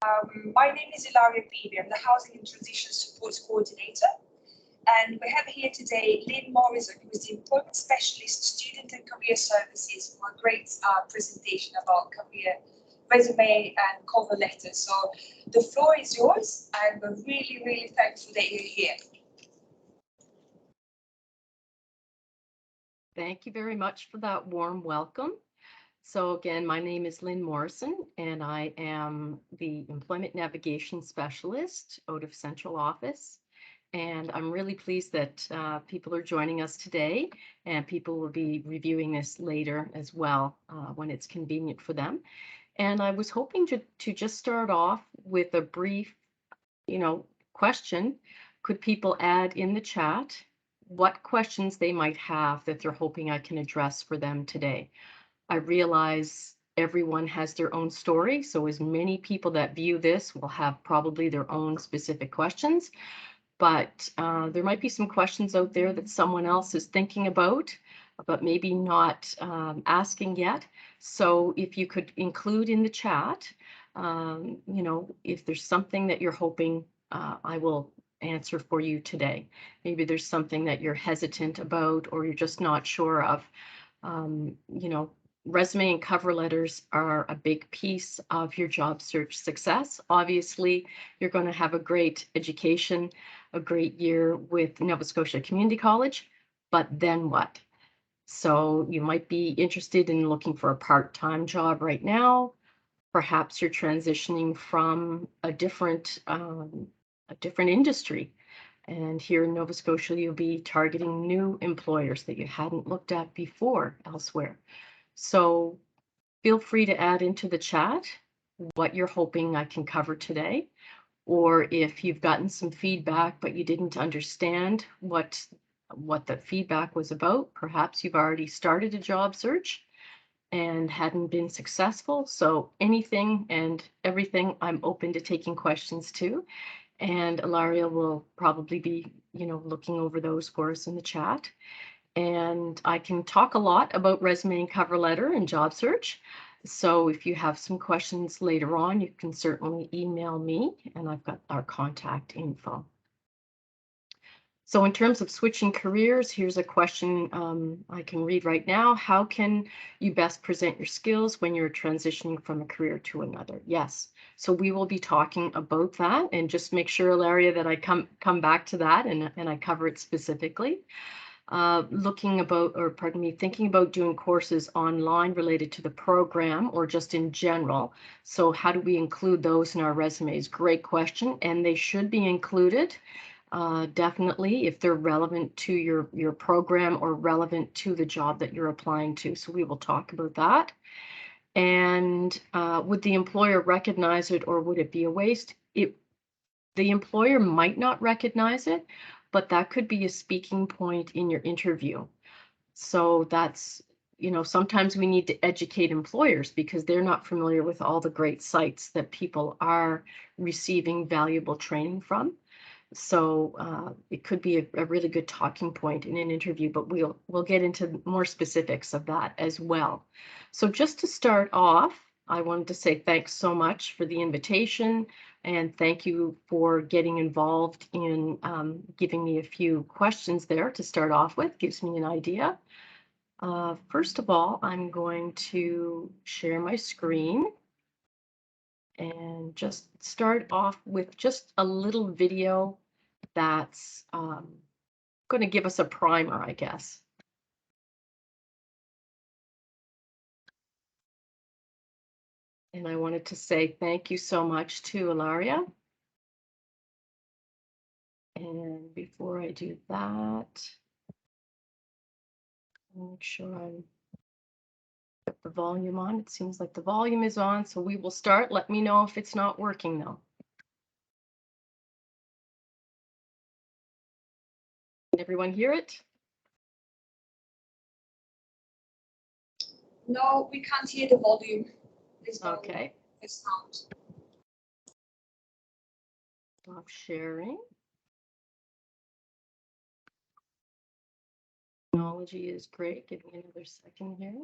My name is Ilaria Beebe. I'm the Housing and Transition Supports Coordinator. And we have here today Lynn Morrison, who is the Employment Specialist Student and Career Services, for a great presentation about career resume and cover letters. So the floor is yours, and we're really, really thankful that you're here. Thank you very much for that warm welcome. So again, my name is Lynn Morrison, and I am the Employment Navigation Specialist out of Central Office. And I'm really pleased that people are joining us today, and people will be reviewing this later as well when it's convenient for them. And I was hoping to just start off with a brief, question. Could people add in the chat what questions they might have that they're hoping I can address for them today? I realize everyone has their own story, so as many people that view this will have probably their own specific questions, but there might be some questions out there that someone else is thinking about, but maybe not asking yet. So if you could include in the chat, if there's something that you're hoping I will answer for you today. Maybe there's something that you're hesitant about or you're just not sure of. Resume and cover letters are a big piece of your job search success. Obviously, you're going to have a great education, a great year with Nova Scotia Community College, but then what? So you might be interested in looking for a part-time job right now. Perhaps you're transitioning from a different industry. And here in Nova Scotia, you'll be targeting new employers that you hadn't looked at before elsewhere. So feel free to add into the chat what you're hoping I can cover today, or if you've gotten some feedback but you didn't understand what the feedback was about. Perhaps you've already started a job search and hadn't been successful. So anything and everything, I'm open to taking questions too. And Ilaria will probably be, looking over those for us in the chat. And I can talk a lot about resume and cover letter and job search. So if you have some questions later on, you can certainly email me, and I've got our contact info. So in terms of switching careers, here's a question I can read right now. How can you best present your skills when you're transitioning from a career to another? Yes. So we will be talking about that, and just make sure, Ilaria, that I come back to that and I cover it specifically. Thinking about doing courses online related to the program or just in general. So how do we include those in our resumes? Great question, and they should be included. Definitely, if they're relevant to your program or relevant to the job that you're applying to. So we will talk about that. And would the employer recognize it, or would it be a waste? The employer might not recognize it, but that could be a speaking point in your interview. So that's, sometimes we need to educate employers because they're not familiar with all the great sites that people are receiving valuable training from. So it could be a really good talking point in an interview, but we'll get into more specifics of that as well. So just to start off, I wanted to say thanks so much for the invitation, and thank you for getting involved in giving me a few questions there to start off with. Gives me an idea. First of all, I'm going to share my screen and just start off with just a little video that's going to give us a primer, I guess. And I wanted to say thank you so much to Ilaria. And before I do that, make sure I put the volume on. It seems like the volume is on, so we will start. Let me know if it's not working though. Can everyone hear it? No, we can't hear the volume. Okay. It's not. Stop sharing. Technology is great. Give me another second here.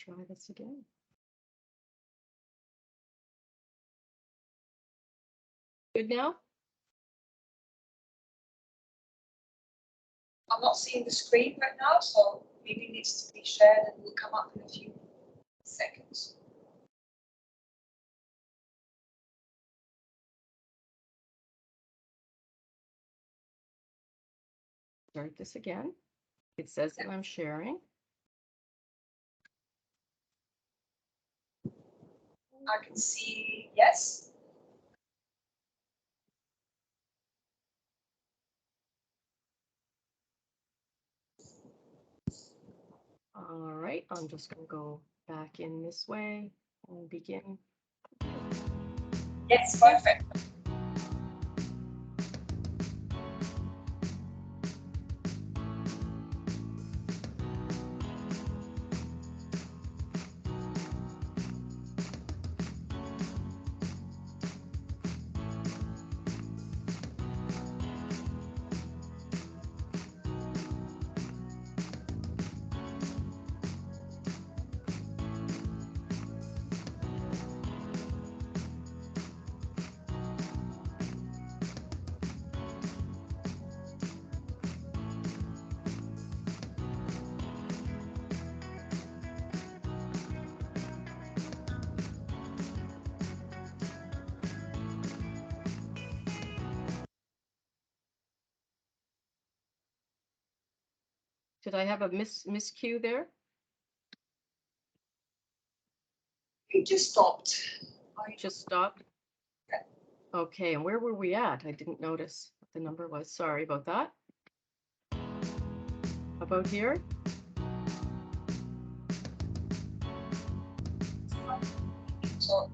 try this again. Good now? I'm not seeing the screen right now, so maybe it needs to be shared and will come up in a few seconds. Start this again. It says that I'm sharing. I can see, yes. All right, I'm just going to go back in this way and begin. Yes, perfect. Did I have a miscue there? You just stopped. Just stopped? Okay, and where were we at? I didn't notice what the number was. Sorry about that. About here? So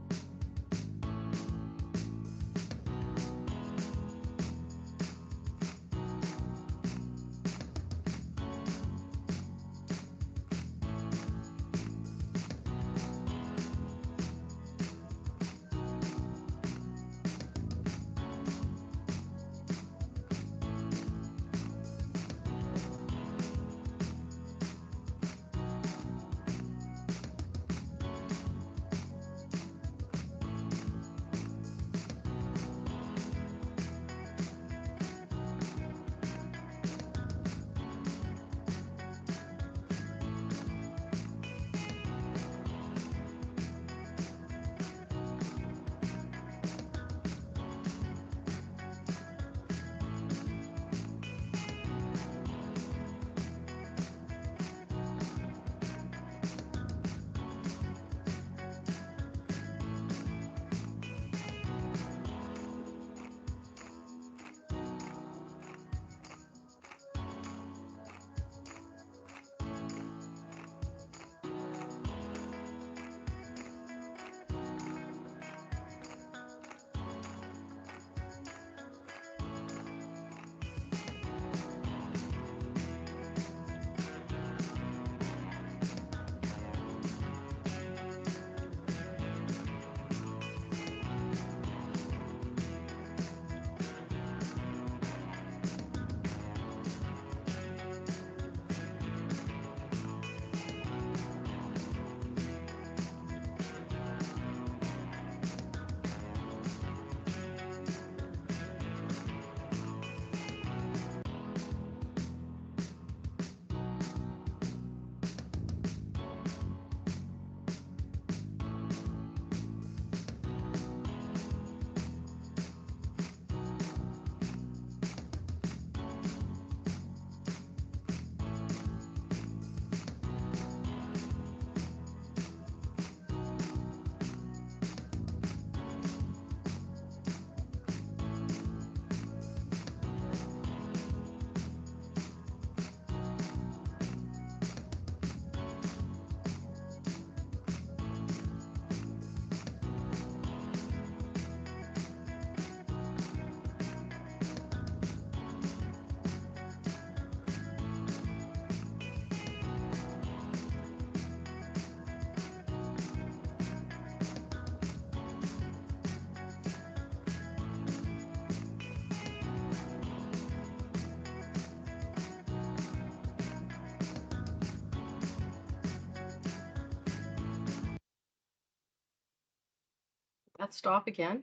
That stop again?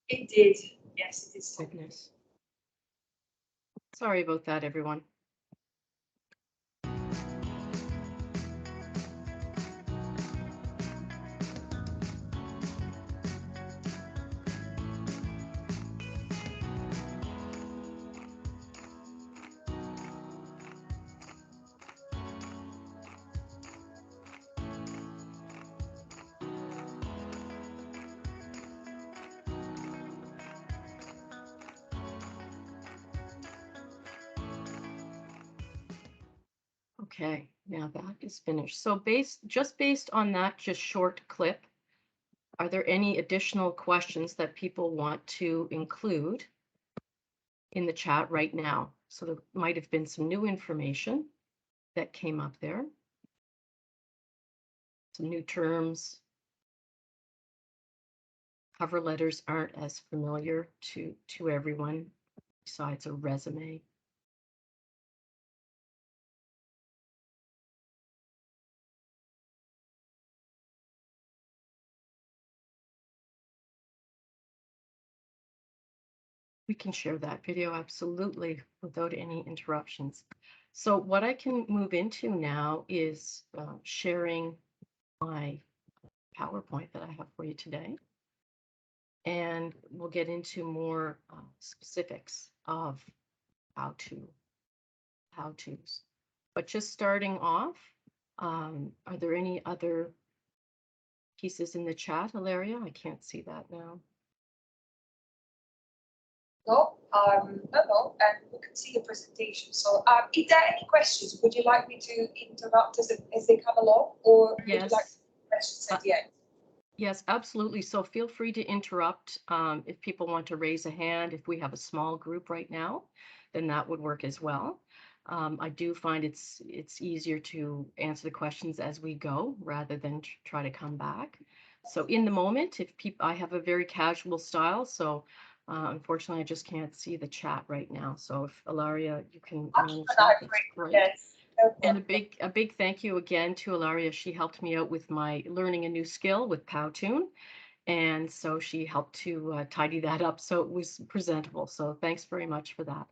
It did. Yes, it did stop. Goodness. Sorry about that, everyone. Okay, now that is finished. So based on that just short clip, are there any additional questions that people want to include in the chat right now? So there might have been some new information that came up there, some new terms. Cover letters aren't as familiar to everyone besides a resume. We can share that video absolutely without any interruptions. So what I can move into now is sharing my PowerPoint that I have for you today. And we'll get into more specifics of how-tos. But just starting off, are there any other pieces in the chat, Hilaria? I can't see that now. No, no, and we can see the presentation. So, if there are any questions, would you like me to interrupt as they come along, or would you like Yes. questions at the end? Yes, absolutely. So feel free to interrupt if people want to raise a hand. If we have a small group right now, then that would work as well. I do find it's easier to answer the questions as we go rather than try to come back. So in the moment, if people, I have a very casual style, so unfortunately, I just can't see the chat right now. So if Ilaria, you can manage that, that's great. Yes. And a big thank you again to Ilaria. She helped me out with my learning a new skill with Powtoon. And so she helped to tidy that up so it was presentable. So thanks very much for that.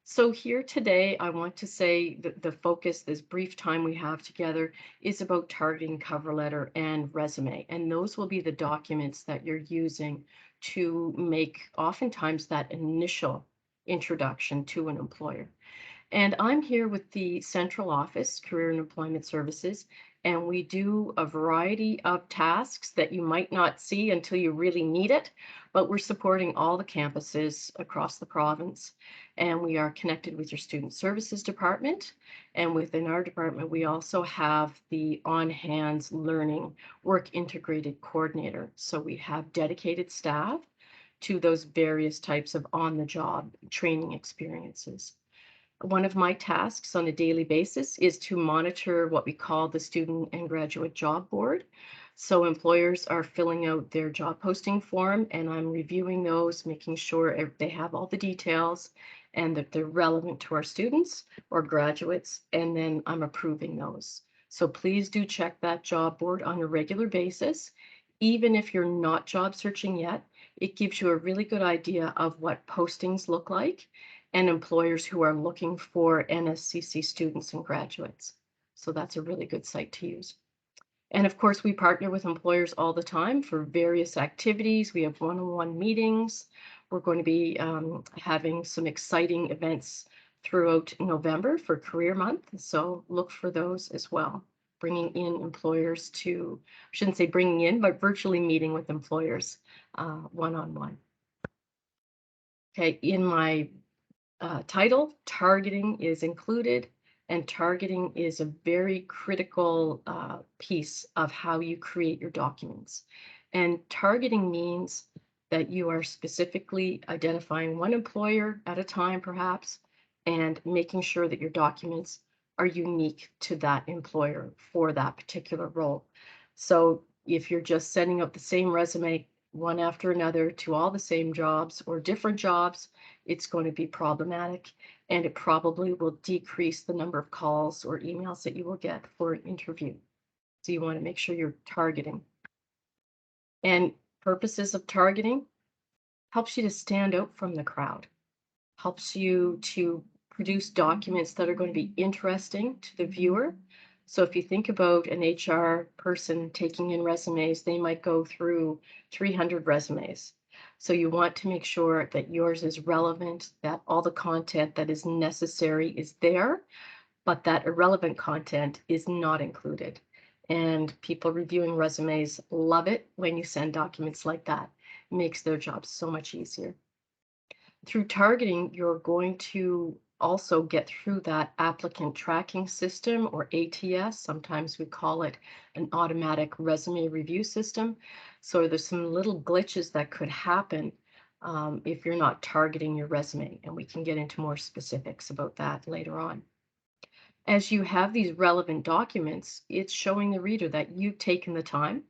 So here today, I want to say that the focus, this brief time we have together, is about targeting cover letter and resume. And those will be the documents that you're using to make oftentimes that initial introduction to an employer. And I'm here with the central office, Career and Employment Services, and we do a variety of tasks that you might not see until you really need it, but we're supporting all the campuses across the province. And we are connected with your Student Services Department. And within our department, we also have the on-hands learning work integrated coordinator. So we have dedicated staff to those various types of on-the-job training experiences. One of my tasks on a daily basis is to monitor what we call the Student and Graduate Job Board. So employers are filling out their job posting form and I'm reviewing those, making sure they have all the details and that they're relevant to our students or graduates, and then I'm approving those. So please do check that job board on a regular basis. Even if you're not job searching yet, it gives you a really good idea of what postings look like and employers who are looking for NSCC students and graduates. So that's a really good site to use. And of course, we partner with employers all the time for various activities. We have one-on-one meetings. We're going to be having some exciting events throughout November for Career Month. So look for those as well. Bringing in employers to, I shouldn't say bringing in, but virtually meeting with employers one-on-one. Okay, in my title, targeting is included, and targeting is a very critical piece of how you create your documents. And targeting means that you are specifically identifying one employer at a time, perhaps, and making sure that your documents are unique to that employer for that particular role. So if you're just sending out the same resume one after another to all the same jobs or different jobs, it's going to be problematic, and it probably will decrease the number of calls or emails that you will get for an interview. So you want to make sure you're targeting. And purposes of targeting helps you to stand out from the crowd, helps you to produce documents that are going to be interesting to the viewer. So if you think about an HR person taking in resumes, they might go through 300 resumes. So you want to make sure that yours is relevant, that all the content that is necessary is there, but that irrelevant content is not included. And people reviewing resumes love it when you send documents like that. It makes their job so much easier. Through targeting, you're going to also get through that applicant tracking system, or ATS. Sometimes we call it an automatic resume review system. So there's some little glitches that could happen if you're not targeting your resume, and we can get into more specifics about that later on. As you have these relevant documents, it's showing the reader that you've taken the time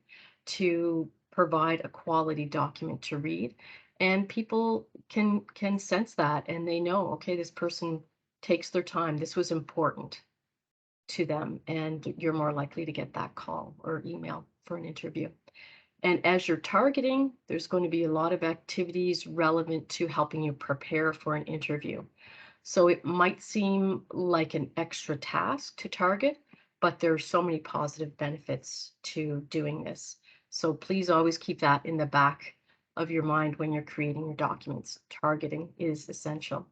to provide a quality document to read, and people can sense that, and they know, okay, this person takes their time. This was important to them, and you're more likely to get that call or email for an interview. And as you're targeting, there's going to be a lot of activities relevant to helping you prepare for an interview. So it might seem like an extra task to target, but there are so many positive benefits to doing this. So please always keep that in the back of your mind when you're creating your documents. Targeting is essential.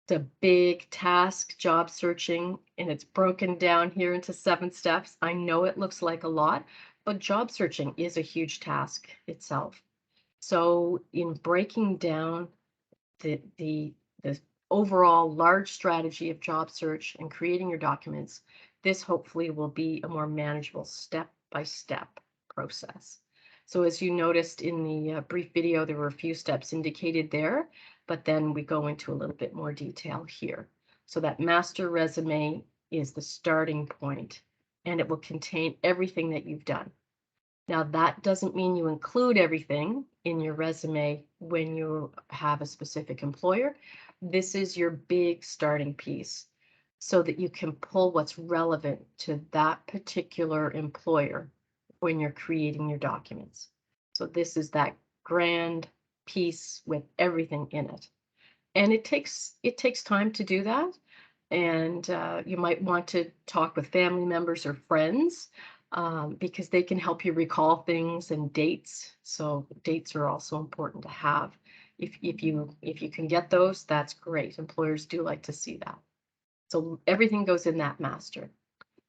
It's a big task, job searching, and it's broken down here into 7 steps. I know it looks like a lot, but job searching is a huge task itself. So in breaking down the overall large strategy of job search and creating your documents, this hopefully will be a more manageable step-by-step process. So as you noticed in the brief video, there were a few steps indicated there, but then we go into a little bit more detail here. So that master resume is the starting point, and it will contain everything that you've done. Now, that doesn't mean you include everything in your resume when you have a specific employer. This is your big starting piece so that you can pull what's relevant to that particular employer when you're creating your documents. So this is that grand piece with everything in it. And it takes time to do that. And you might want to talk with family members or friends because they can help you recall things and dates. So dates are also important to have. If you can get those, that's great. Employers do like to see that. So everything goes in that master.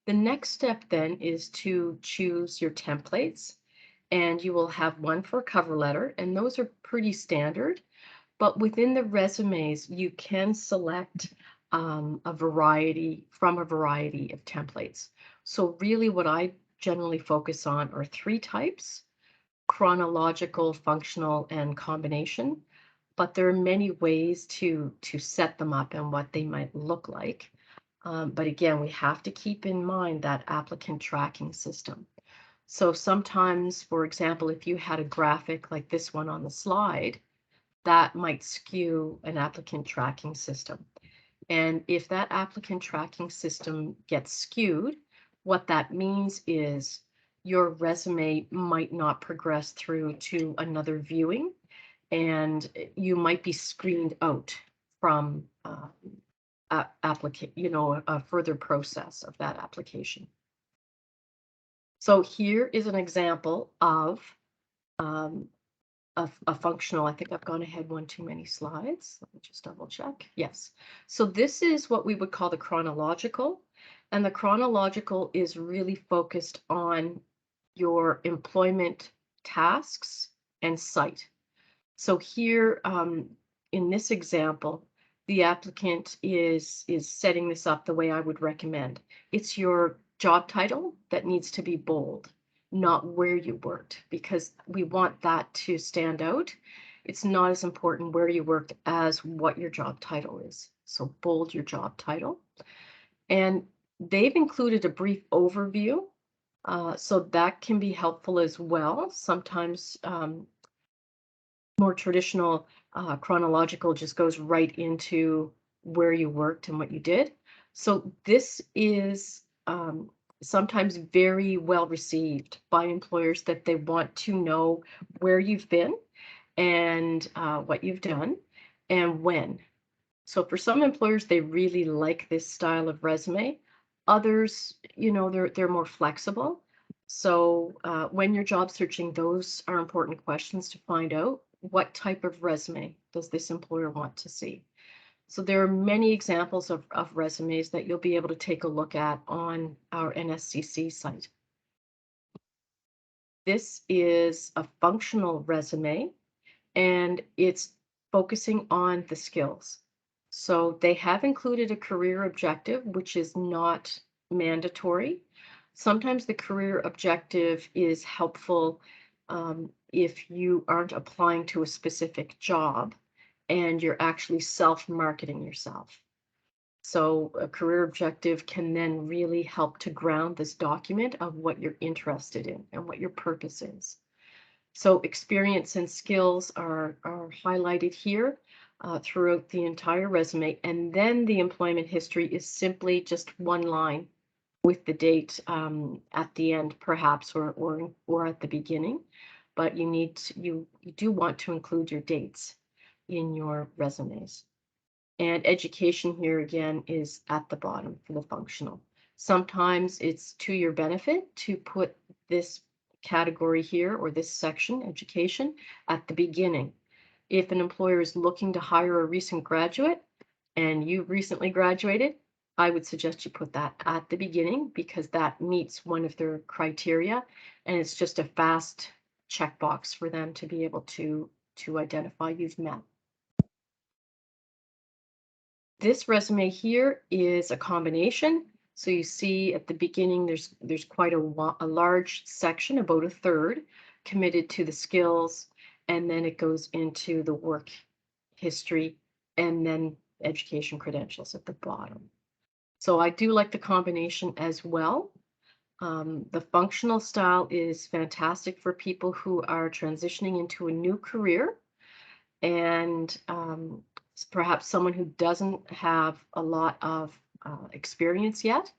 The next step then is to choose your templates, and you will have one for a cover letter, and those are pretty standard. But within the resumes, you can select a variety of templates. So really what I generally focus on are 3 types: chronological, functional, and combination. But there are many ways to set them up and what they might look like. But again, we have to keep in mind that applicant tracking system. So sometimes, for example, if you had a graphic like this one on the slide, that might skew an applicant tracking system. And if that applicant tracking system gets skewed, what that means is your resume might not progress through to another viewing, and you might be screened out from a further process of that application. So here is an example of a functional. I think I've gone ahead one too many slides. Let me just double check. Yes. So this is what we would call the chronological. And the chronological is really focused on your employment tasks and site. So here in this example, the applicant is setting this up the way I would recommend. It's your job title that needs to be bold, not where you worked, because we want that to stand out. It's not as important where you worked as what your job title is. So bold your job title. And they've included a brief overview. So that can be helpful as well. Sometimes more traditional chronological just goes right into where you worked and what you did. So this is sometimes very well received by employers, that they want to know where you've been and what you've done and when. So for some employers, they really like this style of resume. Others, they're more flexible. So when you're job searching, those are important questions to find out. What type of resume does this employer want to see? So there are many examples of resumes that you'll be able to take a look at on our NSCC site. This is a functional resume, and it's focusing on the skills. So they have included a career objective, which is not mandatory. Sometimes the career objective is helpful if you aren't applying to a specific job and you're actually self-marketing yourself. So a career objective can then really help to ground this document of what you're interested in and what your purpose is. So experience and skills are highlighted here throughout the entire resume. And then the employment history is simply just one line with the date at the end, perhaps, or at the beginning. But you do want to include your dates in your resumes. And education here again is at the bottom for the functional. Sometimes it's to your benefit to put this category here or this section, education, at the beginning. If an employer is looking to hire a recent graduate and you recently graduated, I would suggest you put that at the beginning, because that meets one of their criteria, and it's just a fast checkbox for them to be able to identify you've met. This resume here is a combination. So you see at the beginning, there's quite a large section, about a third, committed to the skills, and then it goes into the work history and then education credentials at the bottom. So I do like the combination as well. The functional style is fantastic for people who are transitioning into a new career, and perhaps someone who doesn't have a lot of experience yet.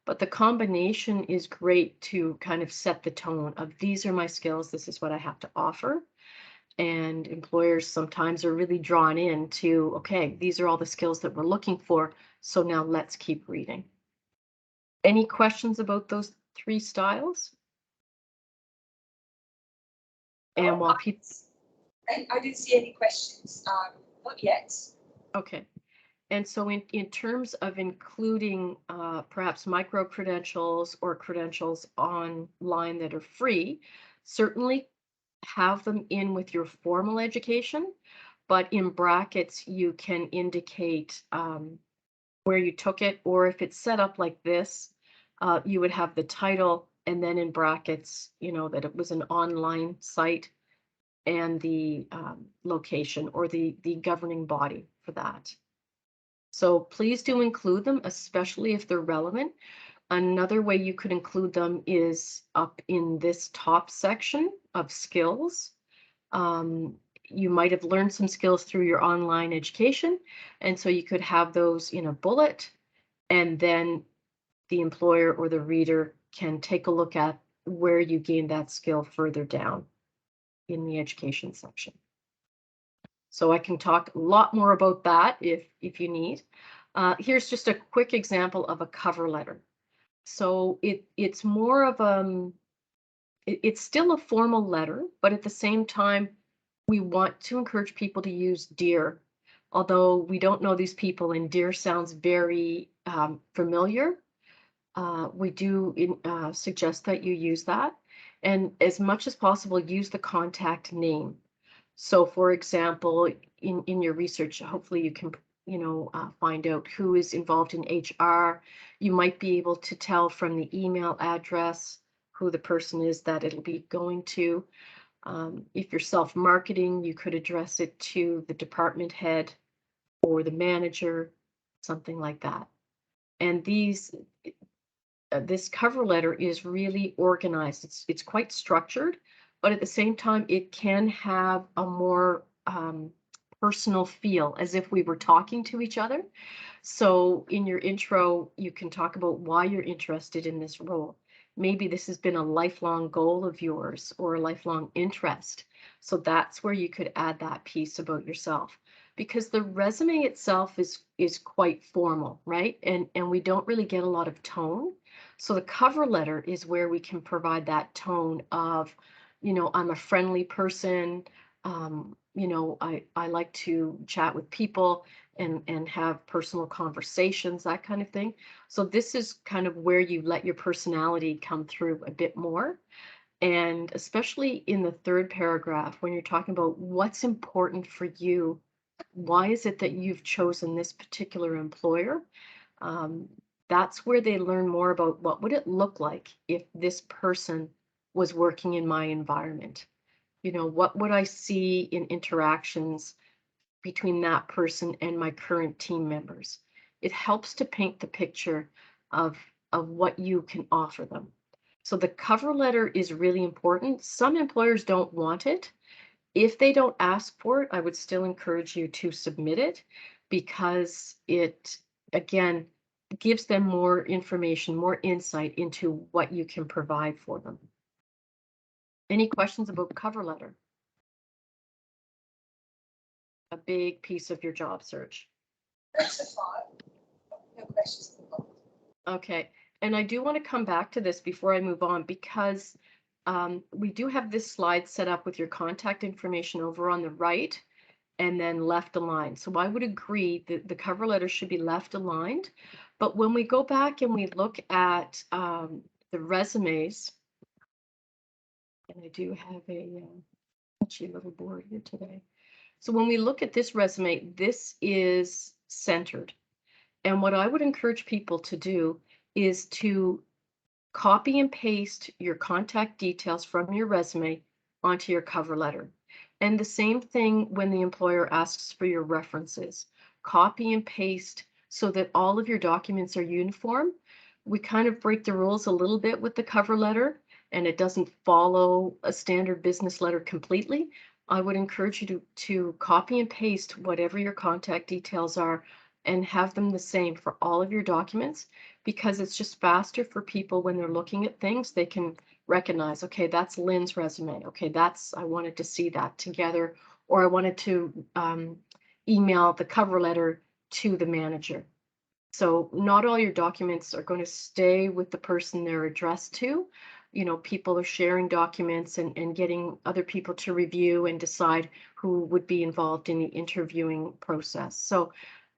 But the combination is great to kind of set the tone of, these are my skills, this is what I have to offer. And employers sometimes are really drawn in to, okay, these are all the skills that we're looking for, so now let's keep reading. Any questions about those three styles? And while people... I didn't see any questions, not yet. Okay. And so in terms of including perhaps micro credentials or credentials online that are free, certainly have them in with your formal education, but in brackets you can indicate where you took it, or if it's set up like this, you would have the title and then in brackets, that it was an online site, and the location or the governing body for that. So please do include them, especially if they're relevant. Another way you could include them is up in this top section of skills. You might have learned some skills through your online education, and so you could have those in a bullet, and then the employer or the reader can take a look at where you gained that skill further down in the education section. So I can talk a lot more about that if you need. Here's just a quick example of a cover letter. So it's more of it's still a formal letter, but at the same time, we want to encourage people to use dear, although we don't know these people and dear sounds very familiar. We do suggest that you use that, and as much as possible, use the contact name. So for example, in your research, hopefully you can, find out who is involved in HR. You might be able to tell from the email address who the person is that it'll be going to. If you're self-marketing, you could address it to the department head or the manager, something like that. And this cover letter is really organized. It's quite structured, but at the same time, it can have a more personal feel, as if we were talking to each other. So in your intro, you can talk about why you're interested in this role. Maybe this has been a lifelong goal of yours or a lifelong interest. So that's where you could add that piece about yourself, because the resume itself is quite formal, right? And we don't really get a lot of tone. So the cover letter is where we can provide that tone of, I'm a friendly person. I like to chat with people and have personal conversations, that kind of thing. So this is kind of where you let your personality come through a bit more. And especially in the third paragraph, when you're talking about what's important for you, why is it that you've chosen this particular employer? Um, that's where they learn more about what would it look like if this person was working in my environment. What would I see in interactions between that person and my current team members? It helps to paint the picture of what you can offer them. So the cover letter is really important. Some employers don't want it. If they don't ask for it, I would still encourage you to submit it, because it, again, gives them more information, more insight into what you can provide for them. Any questions about cover letter? A big piece of your job search. That's a far. No questions. Okay, and I do want to come back to this before I move on, because we do have this slide set up with your contact information over on the right and then left aligned. So I would agree that the cover letter should be left aligned. But when we go back and we look at the resumes, and I do have a punchy little board here today. So when we look at this resume, this is centered. And what I would encourage people to do is to copy and paste your contact details from your resume onto your cover letter. And the same thing when the employer asks for your references. Copy and paste so that all of your documents are uniform. We kind of break the rules a little bit with the cover letter, and it doesn't follow a standard business letter completely. I would encourage you to copy and paste whatever your contact details are and have them the same for all of your documents, because it's just faster for people when they're looking at things. They can recognize, okay, that's Lynn's resume. Okay, I wanted to see that together, or I wanted to email the cover letter to the manager. So not all your documents are going to stay with the person they're addressed to. People are sharing documents and getting other people to review and decide who would be involved in the interviewing process. So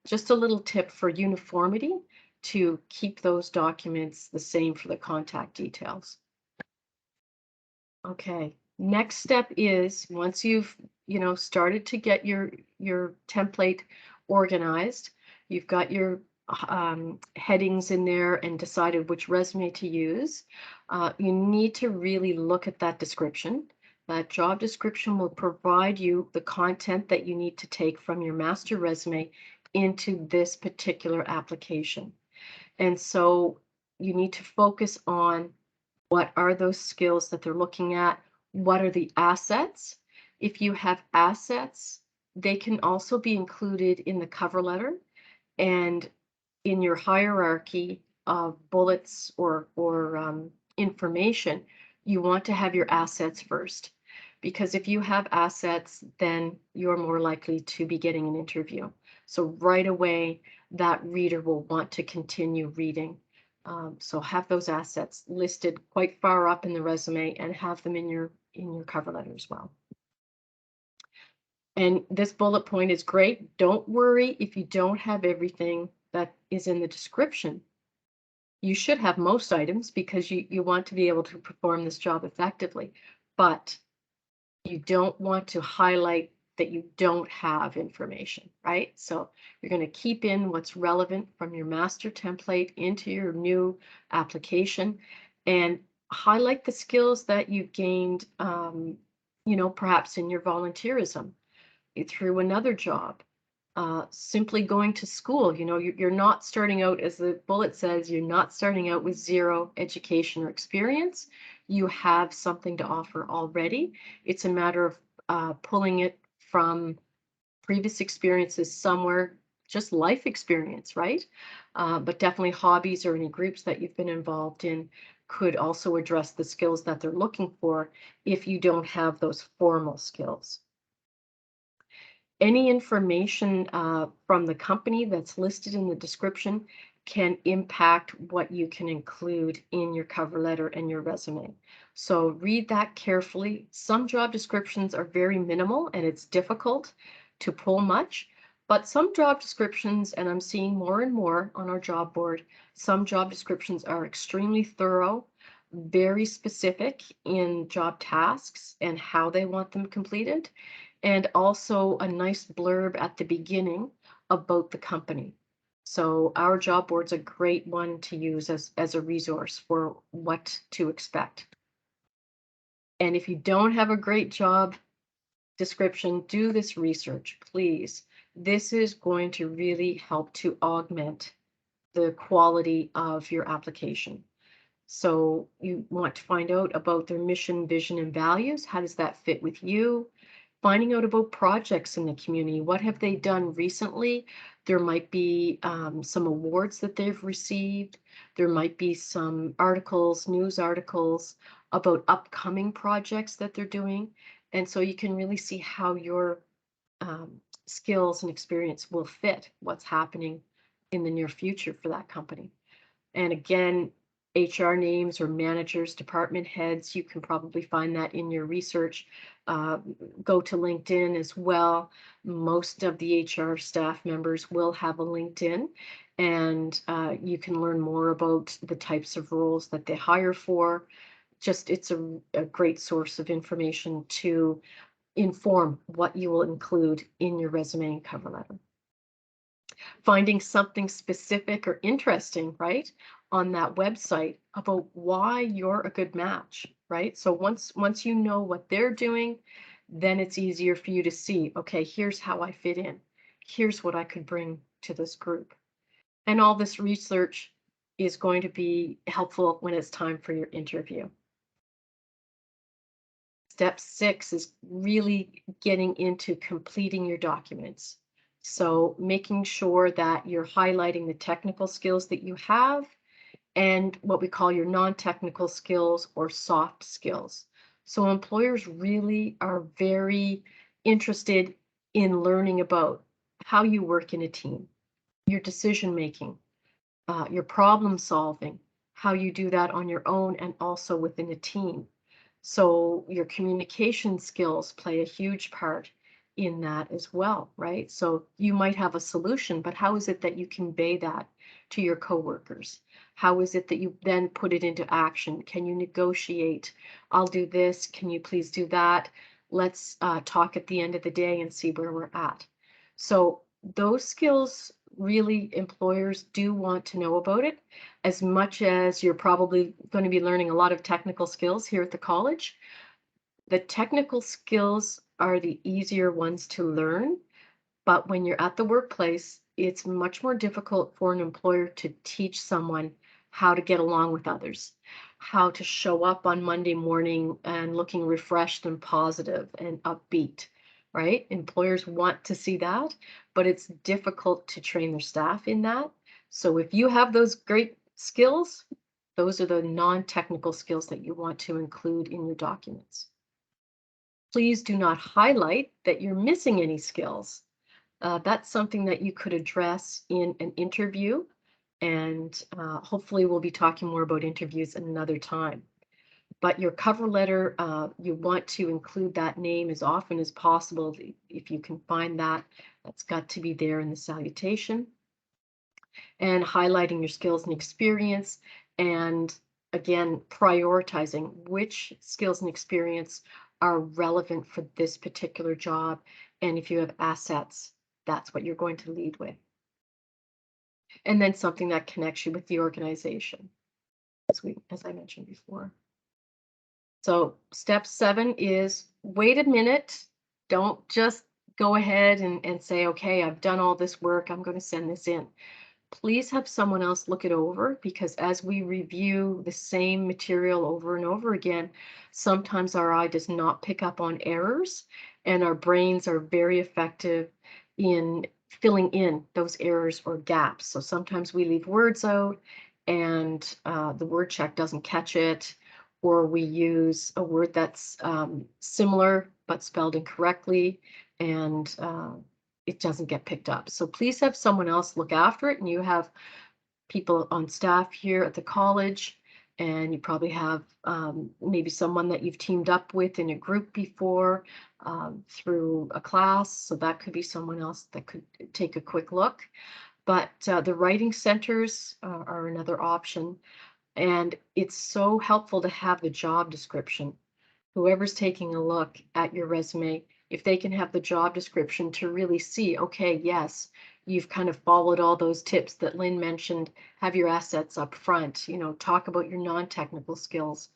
just a little tip for uniformity, to keep those documents the same for the contact details. Okay, next step is, once you've started to get your template organized, you've got your headings in there and decided which resume to use, you need to really look at that description. That job description will provide you the content that you need to take from your master resume into this particular application. And so you need to focus on what are those skills that they're looking at? What are the assets? If you have assets, they can also be included in the cover letter and in your hierarchy of bullets or information. You want to have your assets first, because if you have assets, then you're more likely to be getting an interview. So right away, that reader will want to continue reading. So have those assets listed quite far up in the resume and have them in your cover letter as well. And this bullet point is great. Don't worry if you don't have everything that is in the description. You should have most items, because you want to be able to perform this job effectively, but you don't want to highlight that you don't have information, right? So you're going to keep in what's relevant from your master template into your new application, and highlight the skills that you've gained, perhaps in your volunteerism, through another job, simply going to school. You're not starting out, as the bullet says, you're not starting out with zero education or experience. You have something to offer already. It's a matter of pulling it from previous experiences somewhere, just life experience, right? But definitely hobbies or any groups that you've been involved in could also address the skills that they're looking for if you don't have those formal skills. Any information from the company that's listed in the description can impact what you can include in your cover letter and your resume. So read that carefully. Some job descriptions are very minimal and it's difficult to pull much, but some job descriptions, and I'm seeing more and more on our job board, some job descriptions are extremely thorough, very specific in job tasks and how they want them completed, and also a nice blurb at the beginning about the company. So our job board's a great one to use as a resource for what to expect. And if you don't have a great job description, do this research, please. This is going to really help to augment the quality of your application. So you want to find out about their mission, vision, and values. How does that fit with you? Finding out about projects in the community. What have they done recently? There might be some awards that they've received. There might be some articles, news articles about upcoming projects that they're doing. And so you can really see how your skills and experience will fit what's happening in the near future for that company. And again, HR names or managers, department heads, you can probably find that in your research. Go to LinkedIn as well. Most of the HR staff members will have a LinkedIn, and you can learn more about the types of roles that they hire for. Just it's a great source of information to inform what you will include in your resume and cover letter. Finding something specific or interesting, right, on that website about why you're a good match, right? So once you know what they're doing, then it's easier for you to see, okay, here's how I fit in. Here's what I could bring to this group. And all this research is going to be helpful when it's time for your interview. Step 6 is really getting into completing your documents. So making sure that you're highlighting the technical skills that you have and what we call your non-technical skills or soft skills. So employers really are very interested in learning about how you work in a team, your decision making, your problem solving, how you do that on your own and also within a team. So your communication skills play a huge part in that as well, right? So you might have a solution, but how is it that you convey that to your coworkers? How is it that you then put it into action? Can you negotiate? I'll do this. Can you please do that? Let's talk at the end of the day and see where we're at. So those skills, really, employers do want to know about it, as much as you're probably going to be learning a lot of technical skills here at the college. The technical skills are the easier ones to learn, but when you're at the workplace, it's much more difficult for an employer to teach someone how to get along with others, how to show up on Monday morning and looking refreshed and positive and upbeat, right? Employers want to see that, but it's difficult to train their staff in that. So if you have those great skills, those are the non-technical skills that you want to include in your documents. Please do not highlight that you're missing any skills. That's something that you could address in an interview, and hopefully we'll be talking more about interviews another time. But your cover letter, you want to include that name as often as possible. If you can find that, that's got to be there in the salutation. And highlighting your skills and experience, and again, prioritizing which skills and experience are relevant for this particular job. And if you have assets, that's what you're going to lead with. And then something that connects you with the organization, as I mentioned before. So step 7 is wait a minute. Don't just go ahead and say, okay, I've done all this work, I'm going to send this in. Please have someone else look it over, because as we review the same material over and over again, sometimes our eye does not pick up on errors, and our brains are very effective in filling in those errors or gaps. So sometimes we leave words out and the word check doesn't catch it, or we use a word that's similar but spelled incorrectly, and it doesn't get picked up. So please have someone else look after it, and you have people on staff here at the college, and you probably have maybe someone that you've teamed up with in a group before through a class. So that could be someone else that could take a quick look. But the writing centers are another option. And it's so helpful to have the job description. Whoever's taking a look at your resume, if they can have the job description to really see, okay, yes, you've kind of followed all those tips that Lynn mentioned, have your assets up front, talk about your non-technical skills,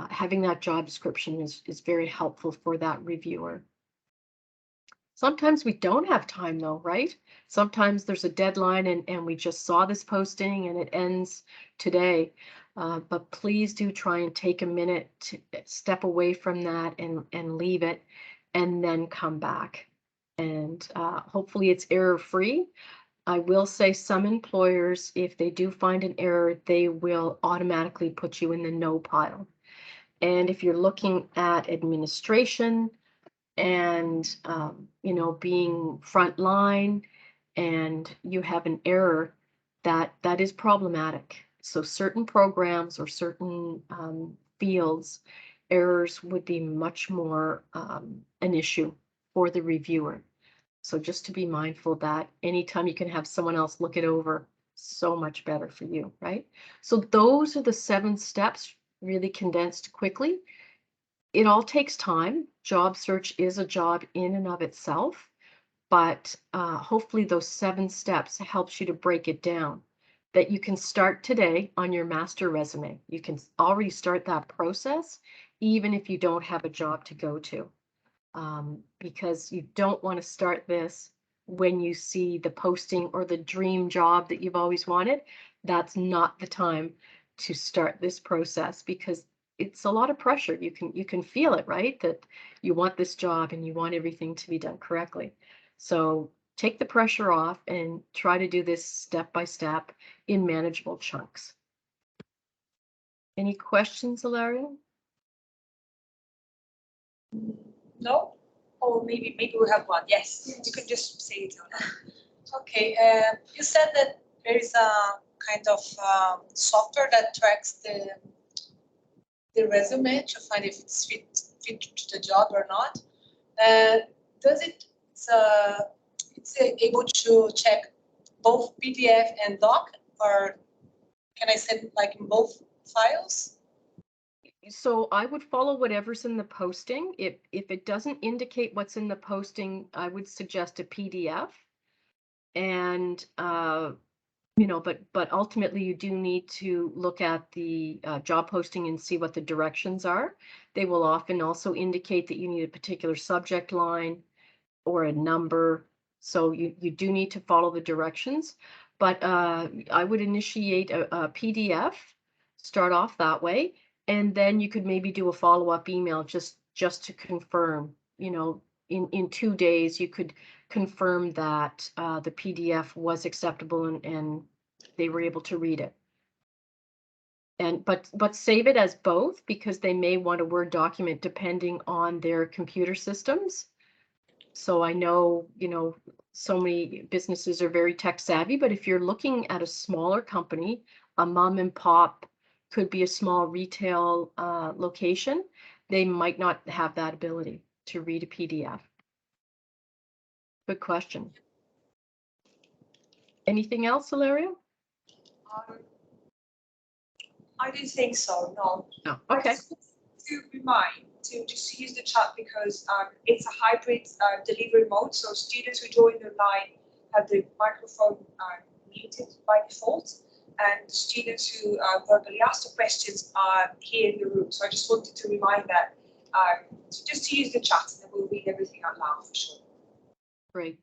having that job description is very helpful for that reviewer. Sometimes we don't have time though, right? Sometimes there's a deadline and we just saw this posting and it ends today. But please do try and take a minute to step away from that and leave it and then come back. And hopefully it's error-free. I will say some employers, if they do find an error, they will automatically put you in the no pile. And if you're looking at administration, and being frontline and you have an error, that is problematic. So certain programs or certain fields, errors would be much more an issue for the reviewer. So just to be mindful that anytime you can have someone else look it over, so much better for you, right? So those are the 7 steps, really condensed quickly. It all takes time. Job search is a job in and of itself, but hopefully those 7 steps helps you to break it down, that you can start today on your master resume. You can already start that process, even if you don't have a job to go to, because you don't want to start this when you see the posting or the dream job that you've always wanted. That's not the time to start this process, because it's a lot of pressure. You can feel it, right? That you want this job and you want everything to be done correctly. So take the pressure off and try to do this step by step in manageable chunks. Any questions, Ilaria? No? Or maybe we have one. Yes, you can just say it. Okay, you said that there is a kind of software that tracks the resume to find if it's fit to the job or not. Does it's able to check both PDF and doc, or can I send like in both files? So I would follow whatever's in the posting. If it doesn't indicate what's in the posting, I would suggest a PDF. And but ultimately you do need to look at the job posting and see what the directions are. They will often also indicate that you need a particular subject line or a number. So you do need to follow the directions. But I would initiate a PDF, start off that way, and then you could maybe do a follow-up email just to confirm, in 2 days, you could confirm that the PDF was acceptable and they were able to read it. And but save it as both, because they may want a Word document depending on their computer systems. So I know, so many businesses are very tech savvy, but if you're looking at a smaller company, a mom and pop, could be a small retail location, they might not have that ability to read a PDF. Good question. Anything else, Ilaria? I don't think so, no. No. I Okay. just want to remind to just use the chat because it's a hybrid delivery mode. So students who join the line have the microphone muted by default, and students who verbally ask the questions are here in the room. So I just wanted to remind that just to use the chat, and then we'll read everything out loud for sure. Great.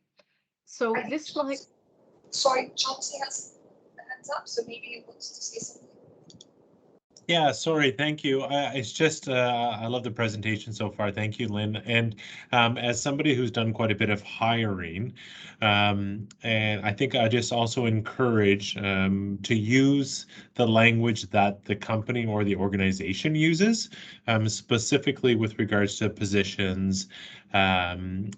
So this slide. Sorry, Chauncey has the hands up, so maybe he wants to say something. Yeah, sorry, thank you. It's just, I love the presentation so far. Thank you, Lynn. And as somebody who's done quite a bit of hiring, and I think I just also encourage to use the language that the company or the organization uses, specifically with regards to positions and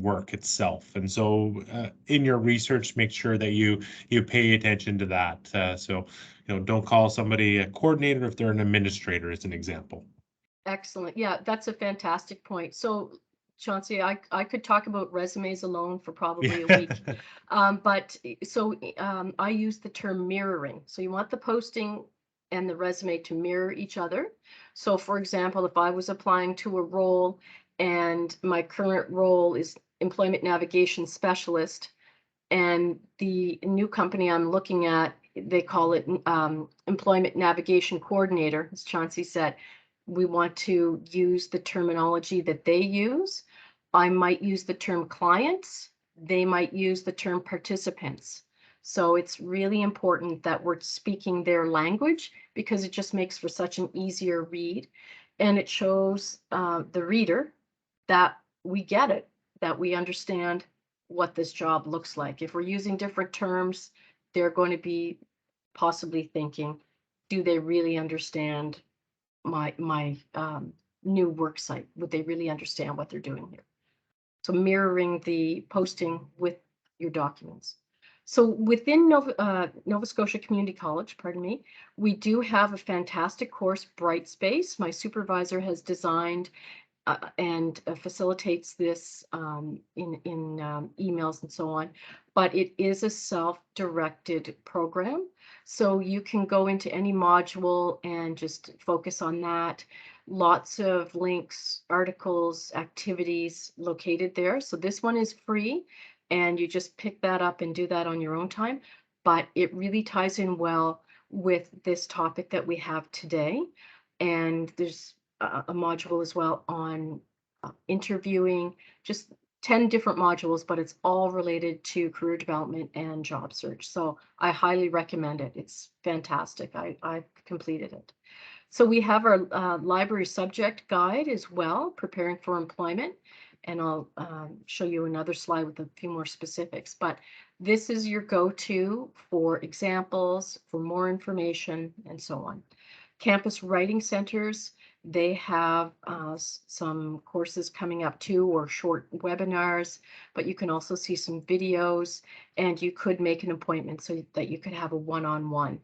work itself. And so in your research, make sure that you pay attention to that. So don't call somebody a coordinator if they're an administrator, as an example. Excellent. Yeah, that's a fantastic point. So, Chauncey, I could talk about resumes alone for probably a week. I use the term mirroring. So you want the posting and the resume to mirror each other. So for example, if I was applying to a role and my current role is employment navigation specialist, and the new company I'm looking at, they call it employment navigation coordinator, as Chauncey said. We want to use the terminology that they use. I might use the term clients. They might use the term participants. So it's really important that we're speaking their language, because it just makes for such an easier read. And it shows the reader that we get it, that we understand what this job looks like. If we're using different terms, they're going to be possibly thinking, do they really understand my new work site? Would they really understand what they're doing here? So mirroring the posting with your documents. So within Nova Scotia Community College, pardon me, we do have a fantastic course, Brightspace. My supervisor has designed and facilitates this in emails and so on. But it is a self-directed program. So you can go into any module and just focus on that. Lots of links, articles, activities located there. So this one is free, and you just pick that up and do that on your own time. But it really ties in well with this topic that we have today. And there's a module as well on interviewing, just 10 different modules, but it's all related to career development and job search. So I highly recommend it. It's fantastic. I've completed it. So we have our library subject guide as well, preparing for employment. And I'll show you another slide with a few more specifics. But this is your go-to for examples, for more information, and so on. Campus writing centers, they have some courses coming up too, or short webinars, but you can also see some videos, and you could make an appointment so that you could have a one-on-one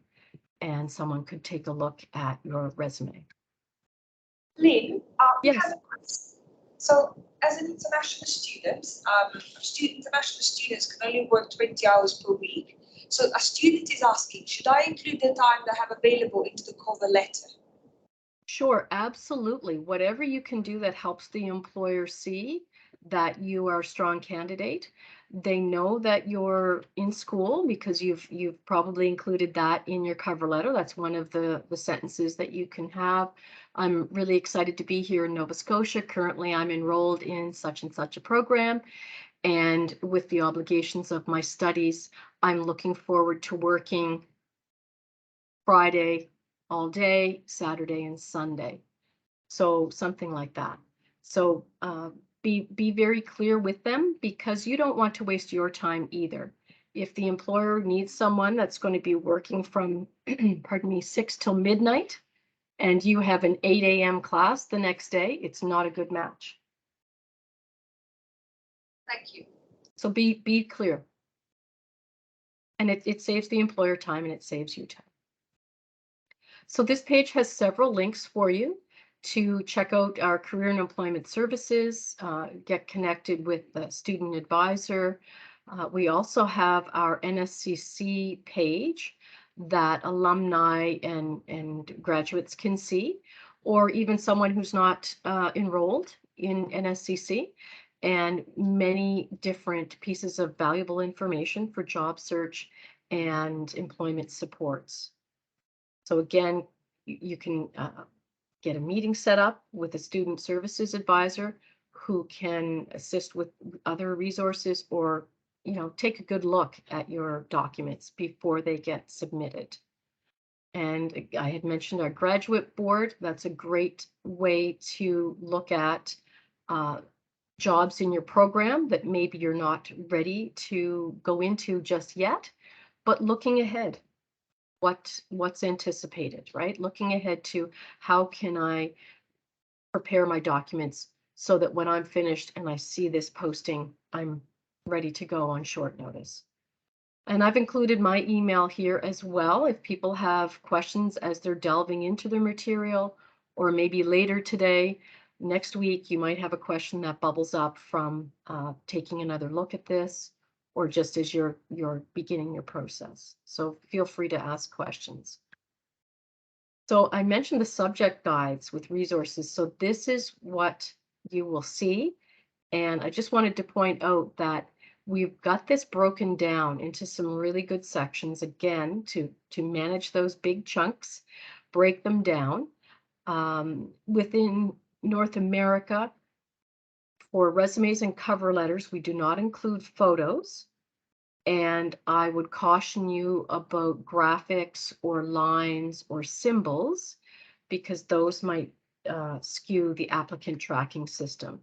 and someone could take a look at your resume. Lynn, we Yes. have a question. So as an international student, international students can only work 20 hours per week. So a student is asking, should I include the time that I have available into the cover letter? Sure, absolutely. Whatever you can do that helps the employer see that you are a strong candidate. They know that you're in school because you've probably included that in your cover letter. That's one of the sentences that you can have. I'm really excited to be here in Nova Scotia. Currently, I'm enrolled in such and such a program. And with the obligations of my studies, I'm looking forward to working Friday all day, Saturday and Sunday. So something like that. So be very clear with them, because you don't want to waste your time either. If the employer needs someone that's going to be working from, pardon me, 6 till midnight, and you have an 8 a.m. class the next day, it's not a good match. Thank you. So be clear. And it saves the employer time, and it saves you time. So this page has several links for you to check out our career and employment services, get connected with the student advisor. We also have our NSCC page that alumni and graduates can see, or even someone who's not enrolled in NSCC, and many different pieces of valuable information for job search and employment supports. So again, you can get a meeting set up with a student services advisor who can assist with other resources, or take a good look at your documents before they get submitted. And I had mentioned our graduate board. That's a great way to look at jobs in your program that maybe you're not ready to go into just yet, but looking ahead, what's anticipated, right? Looking ahead to how can I prepare my documents so that when I'm finished and I see this posting, I'm ready to go on short notice. And I've included my email here as well. If people have questions as they're delving into their material, or maybe later today, next week, you might have a question that bubbles up from taking another look at this, or just as you're beginning your process. So feel free to ask questions. So I mentioned the subject guides with resources. So this is what you will see. And I just wanted to point out that we've got this broken down into some really good sections, again, to manage those big chunks, break them down. Within North America, for resumes and cover letters, we do not include photos. And I would caution you about graphics or lines or symbols, because those might skew the applicant tracking system.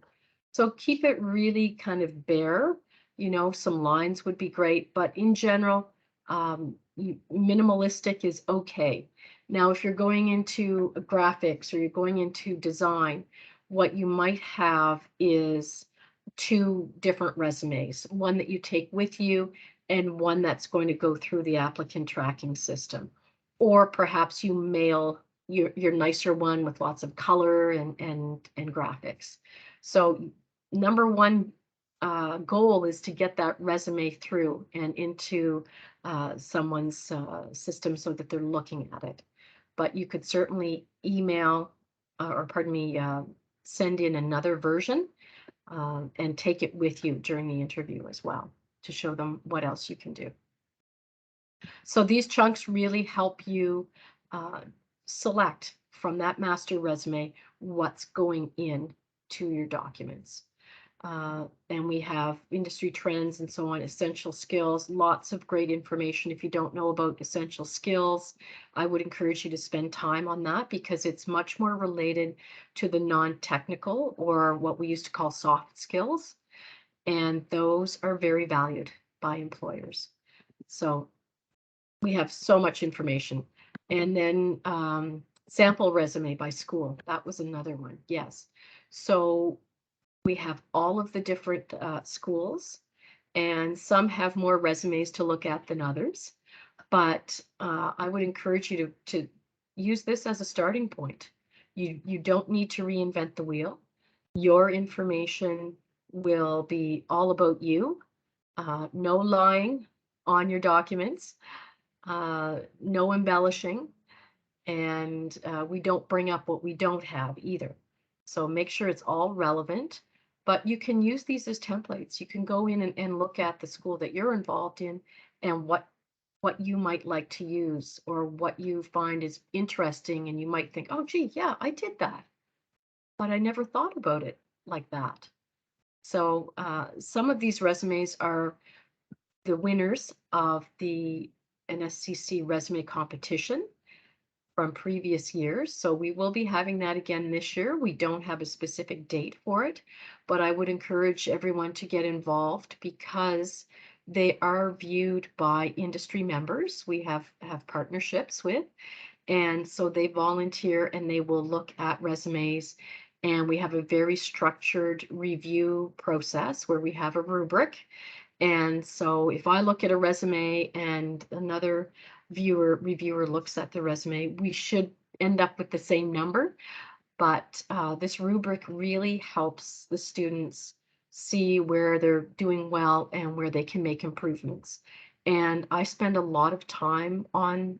So keep it really kind of bare. You know, some lines would be great, but in general, minimalistic is okay. Now, if you're going into graphics or you're going into design, what you might have is two different resumes, one that you take with you and one that's going to go through the applicant tracking system. Or perhaps you mail your nicer one with lots of color and graphics. So number one goal is to get that resume through and into someone's system so that they're looking at it. But you could certainly email or pardon me, send in another version and take it with you during the interview as well to show them what else you can do. So these chunks really help you select from that master resume what's going in to your documents. And we have industry trends and so on, essential skills, lots of great information. If you don't know about essential skills, I would encourage you to spend time on that, because it's much more related to the non-technical, or what we used to call soft skills. And those are very valued by employers. So we have so much information. And then sample resume by school, that was another one. Yes. So we have all of the different schools, and some have more resumes to look at than others. But I would encourage you to use this as a starting point. You don't need to reinvent the wheel. Your information will be all about you. No lying on your documents, no embellishing, and we don't bring up what we don't have either. So make sure it's all relevant, but you can use these as templates. You can go in and look at the school that you're involved in and what you might like to use, or what you find is interesting, and you might think, oh, gee, yeah, I did that, but I never thought about it like that. So some of these resumes are the winners of the NSCC resume competition from previous years. So we will be having that again this year. We don't have a specific date for it, but I would encourage everyone to get involved, because they are viewed by industry members we have partnerships with. And so they volunteer and they will look at resumes, and we have a very structured review process where we have a rubric. And so if I look at a resume and another reviewer looks at the resume, we should end up with the same number. But this rubric really helps the students see where they're doing well and where they can make improvements. And I spend a lot of time on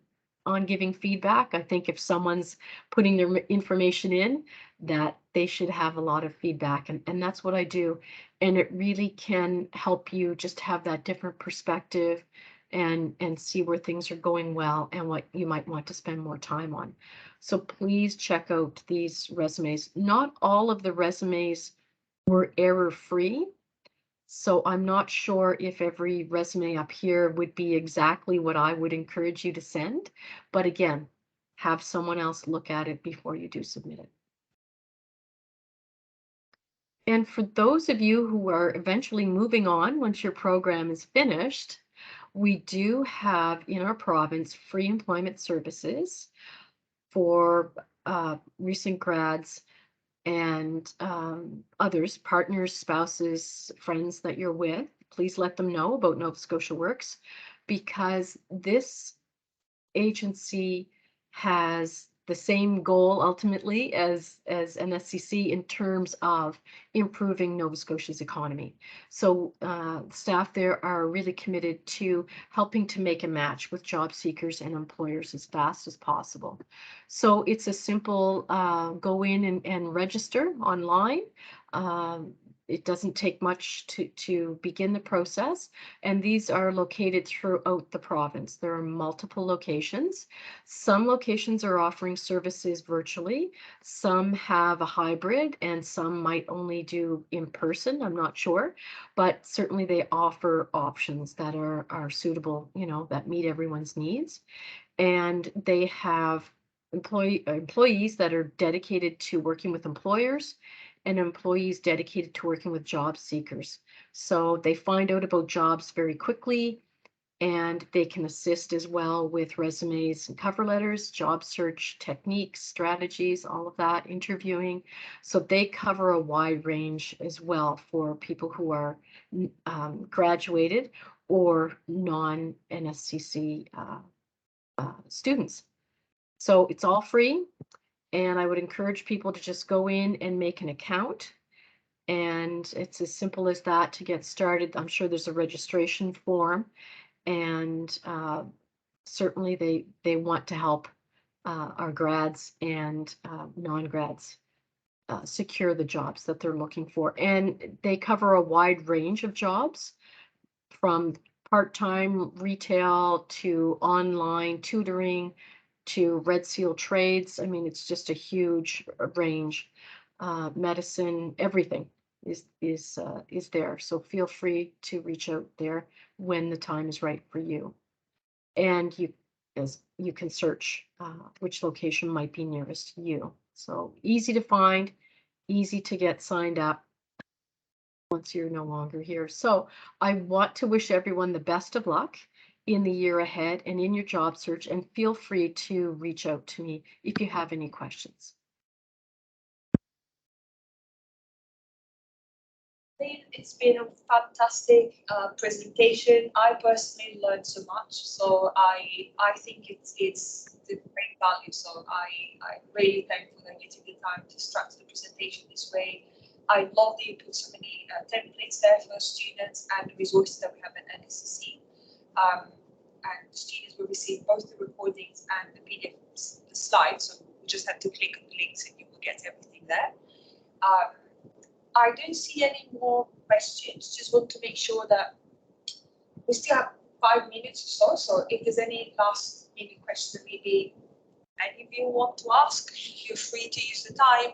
giving feedback. I think if someone's putting their information in, that they should have a lot of feedback, and that's what I do. And it really can help you just have that different perspective and see where things are going well and what you might want to spend more time on. So please check out these resumes. Not all of the resumes were error-free, so I'm not sure if every resume up here would be exactly what I would encourage you to send. But again, have someone else look at it before you do submit it. And for those of you who are eventually moving on once your program is finished, we do have in our province free employment services for recent grads and others, partners, spouses, friends that you're with. Please let them know about Nova Scotia Works, because this agency has the same goal ultimately as NSCC in terms of improving Nova Scotia's economy. So staff there are really committed to helping to make a match with job seekers and employers as fast as possible. So it's a simple go in and register online. It doesn't take much to begin the process, and these are located throughout the province. There are multiple locations. Some locations are offering services virtually, some have a hybrid, and some might only do in person. I'm not sure, but certainly they offer options that are suitable, you know, that meet everyone's needs. And they have employees that are dedicated to working with employers and employees dedicated to working with job seekers. So they find out about jobs very quickly, and they can assist as well with resumes and cover letters, job search techniques, strategies, all of that, interviewing. So they cover a wide range as well for people who are graduated or non-NSCC students. So it's all free. And I would encourage people to just go in and make an account. And it's as simple as that to get started. I'm sure there's a registration form, and certainly they want to help our grads and non-grads secure the jobs that they're looking for. And they cover a wide range of jobs, from part-time retail to online tutoring to Red Seal trades. I mean, it's just a huge range. Medicine, everything is there. So feel free to reach out there when the time is right for you. And you can search which location might be nearest to you. So easy to find, easy to get signed up once you're no longer here. So I want to wish everyone the best of luck in the year ahead and in your job search, and feel free to reach out to me if you have any questions. It's been a fantastic presentation. I personally learned so much, so I think it's the great value. So I'm really thankful that you took the time to structure the presentation this way. I love that you put so many templates there for students and the resources that we have at NSCC. And the students will receive both the recordings and the PDFs, the slides. So you just have to click on the links and you will get everything there. I don't see any more questions. Just want to make sure that we still have 5 minutes or so. So if there's any last minute question, maybe any of you want to ask, you're free to use the time.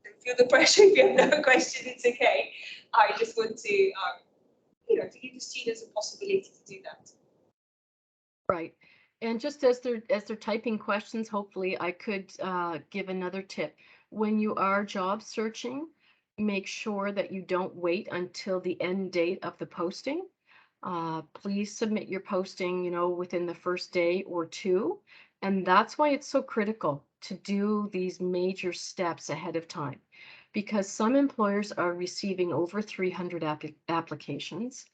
Don't feel the pressure. If you have no question, it's okay. I just want to, to give the students a possibility to do that. Right. And just as they're typing questions, hopefully I could give another tip. When you are job searching, make sure that you don't wait until the end date of the posting. Please submit your posting, within the first day or two. And that's why it's so critical to do these major steps ahead of time, because some employers are receiving over 300 applications.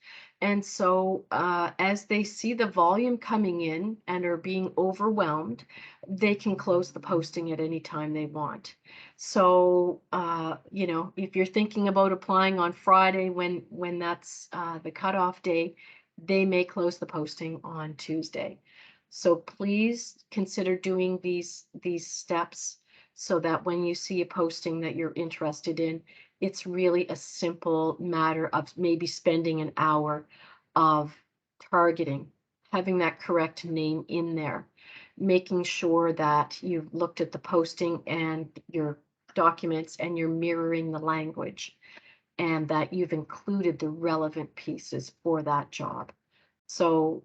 And so as they see the volume coming in and are being overwhelmed, they can close the posting at any time they want. So, if you're thinking about applying on Friday when that's the cutoff day, they may close the posting on Tuesday. So please consider doing these steps so that when you see a posting that you're interested in, it's really a simple matter of maybe spending an hour of targeting, having that correct name in there, making sure that you've looked at the posting and your documents and you're mirroring the language, and that you've included the relevant pieces for that job. So,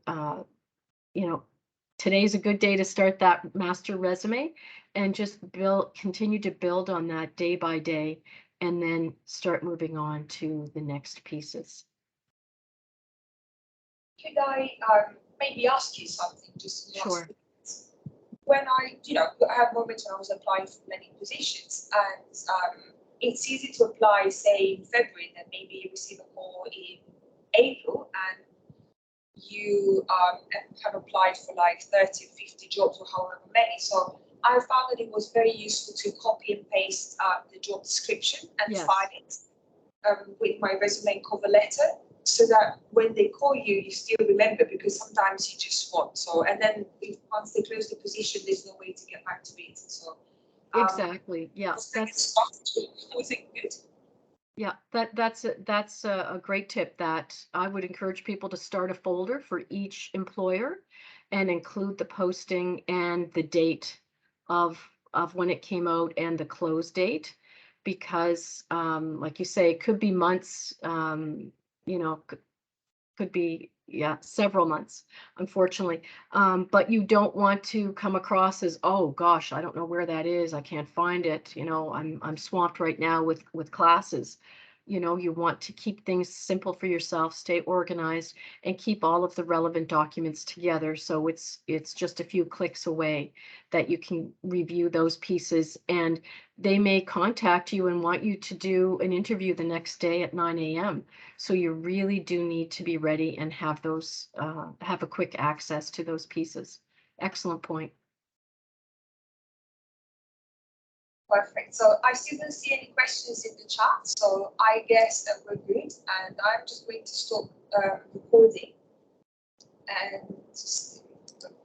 today's a good day to start that master resume and just continue to build on that day by day, and then start moving on to the next pieces. Could I maybe ask you something just in the last Sure. minutes? When I have moments when I was applying for many positions, and it's easy to apply, say, in February, then maybe you receive a call in April, and you have applied for like 30, 50 jobs or however many. So I found that it was very useful to copy and paste the job description and Yes. file it with my resume and cover letter, so that when they call you, you still remember, because sometimes you just want. So, and then once they close the position, there's no way to get back to it. So Exactly. Yeah, was it good? yeah, that's a great tip that I would encourage people to start a folder for each employer and include the posting and the date of when it came out and the close date, because like you say, it could be months, you know, could be, yeah, several months, unfortunately. But you don't want to come across as, oh gosh, I don't know where that is, I can't find it, you know, I'm swamped right now with classes. You know, you want to keep things simple for yourself, stay organized, and keep all of the relevant documents together, so it's just a few clicks away that you can review those pieces, and they may contact you and want you to do an interview the next day at 9 a.m. So you really do need to be ready and have those, have a quick access to those pieces. Excellent point. Perfect. So I still don't see any questions in the chat, so I guess that we're good. And I'm just going to stop recording and just